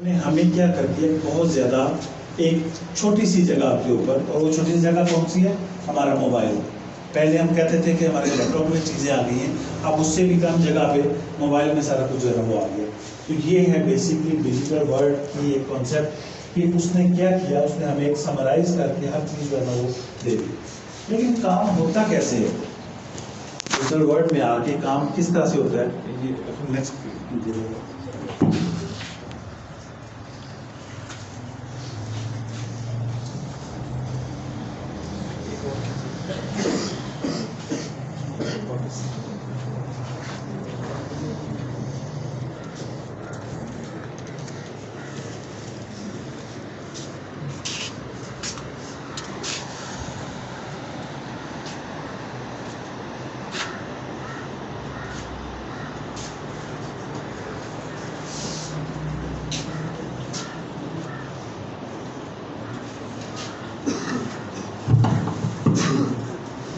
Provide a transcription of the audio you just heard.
ने हमें क्या कर दिया, बहुत ज़्यादा एक छोटी सी जगह के ऊपर, और वो छोटी सी जगह कौन सी है, हमारा मोबाइल। पहले हम कहते थे कि हमारे लैपटॉप में चीज़ें आ गई हैं, अब उससे भी कम जगह पे मोबाइल में सारा कुछ जो है वो आ गया। तो ये है बेसिकली डिजिटल वर्ल्ड की एक कॉन्सेप्ट कि उसने क्या किया, उसने हमें एक समराइज करके हर चीज़ जो है ना वो दे दी। लेकिन काम होता कैसे है डिजिटल वर्ल्ड में आके, काम किस तरह से होता है, ये नेक्स्ट कीजिएगा।